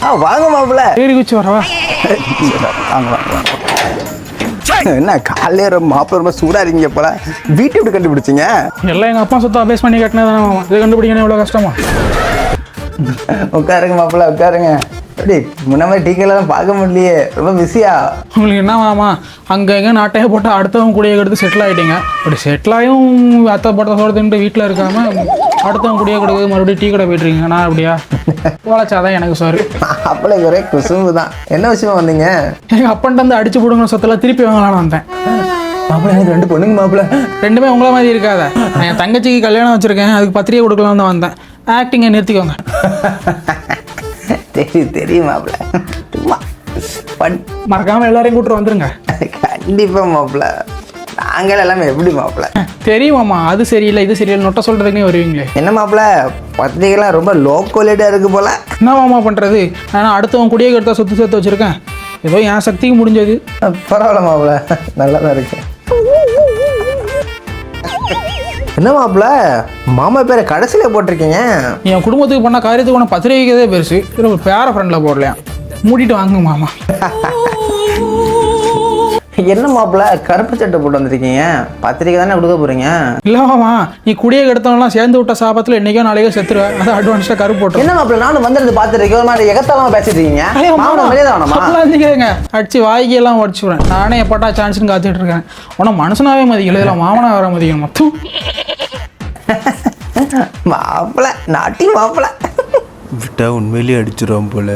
வாங்க மாப்பிள்ள. ஏறி குச்சி வரவா? வாங்க வாங்க. என்ன காலையில மாப்பிள்ள ரொம்ப சூடா இருக்கீங்க போல. வீட்டு எப்படி கண்டுபிடிச்சிங்க? எல்லாம் எங்கள் அப்பா சொத்தை அபேஸ் பண்ணி கட்டினதானே மாமா. இதை கண்டுபிடிக்கணும் எவ்வளோ கஷ்டமா? உட்காருங்க மாப்பிள்ள உட்காருங்க. எப்படி முன்ன மாதிரி டீக்கெல்லாம் பார்க்க முடியலையே, ரொம்ப பிஸியா? உங்களுக்கு என்ன மாமா, அங்கே எங்கே நாட்டையே போட்டு அடுத்தவங்க கூடிய எடுத்து செட்டில் ஆகிட்டீங்க. அப்படி செட்டிலாயும் அத்தை போட்ட சொல்கிறதுன்ட்டு வீட்டில் இருக்காமல் அடுத்தவங்க கூடிய கொடுக்குது மறுபடியும் டீ கடை போய்ட்டுருக்கீங்க. நான் அப்படியா போலச்சாதான் எனக்கு சாரி. மாப்பிள்ளை ஒரே குசும்பு தான். என்ன விஷயமா வந்தீங்க? எங்கள் அப்பன்ட்டு வந்து அடிச்சு போடுங்க சொத்தெல்லாம் திருப்பி வாங்கலான்னு வந்தேன். மாப்பிள்ள எனக்கு 2 பொண்ணுங்க மாப்பிள்ள. ரெண்டுமே உங்கள மாதிரி இருக்காத. நான் என் தங்கச்சிக்கு கல்யாணம் வச்சுருக்கேன், அதுக்கு பத்திரிகை கொடுக்கலான்னு தான் வந்தேன். ஆக்டிங்கை நிறுத்திக்கோங்க. தெரியும் மாப்பிள்ள. சும்மா மறக்காமல் எல்லாரையும் கூப்பிட்டு வந்துருங்க. கண்டிப்பா மாப்பிள்ள. நாங்கள் எல்லாமே எப்படி மாப்பிள்ள? தெரியுமாம்மா, அது சரியில்லை இது சரியில்லை நொட்டை சொல்கிறதுக்குனே வருவீங்களே. என்ன மாப்பிள்ள பத்திரிகைலாம் ரொம்ப லோ குவாலிட்டியாக இருக்கு போல. என்ன மாமா பண்ணுறது, நான் அடுத்தவன் குடியே கெடுத்தா சொத்து சேர்த்து வச்சுருக்கேன். ஏதோ என் சக்திக்கு முடிஞ்சது. பரவாயில்ல மாப்பிள்ள, நல்லா தான் இருக்கு. என்ன மாப்பிள்ள மாமா பேரை கடைசியில் போட்டிருக்கீங்க? என் குடும்பத்துக்கு பண்ண காரியத்துக்கு ஒன்று பத்திரிகைக்கதே பெருசு, ஒரு பேர ஃப்ரெண்டில் போடலையா. மூடிட்டு வாங்க மாமா. என்ன மாப்பிள்ள கருப்பு சட்டை போட்டு வந்திருக்கீங்க? பத்திரிக்கை தானே கொடுக்க போறீங்க? இல்லை மாமா, நீ குடியே கெடுத்தவங்களாம் சேர்ந்து விட்ட சாபத்தில் என்னைக்கோ நாளைக்கோ செத்துருவேன். அதான் அட்வான்ஸாக கருப்பு போட்டு. என்ன மாப்பிள்ள நானும் வந்துருந்து பார்த்துருக்கேன், ஒரு மாதிரி எகத்தாலமா பேசிட்டு இருக்கீங்க. அடிச்சு வாய்க்கெல்லாம் உடச்சு விடுறேன். நானே எப்பட்டா சான்ஸ்னு காத்துட்டு இருக்கேன். உன மனுஷனாவே மதிக்கல, இதில் மாமனா வர மதிக்கணும் மொத்தம். மாப்பிள்ள நாட்டி மாப்பிள்ள விட்டா உண்மையிலேயே அடிச்சிருவோம் போல.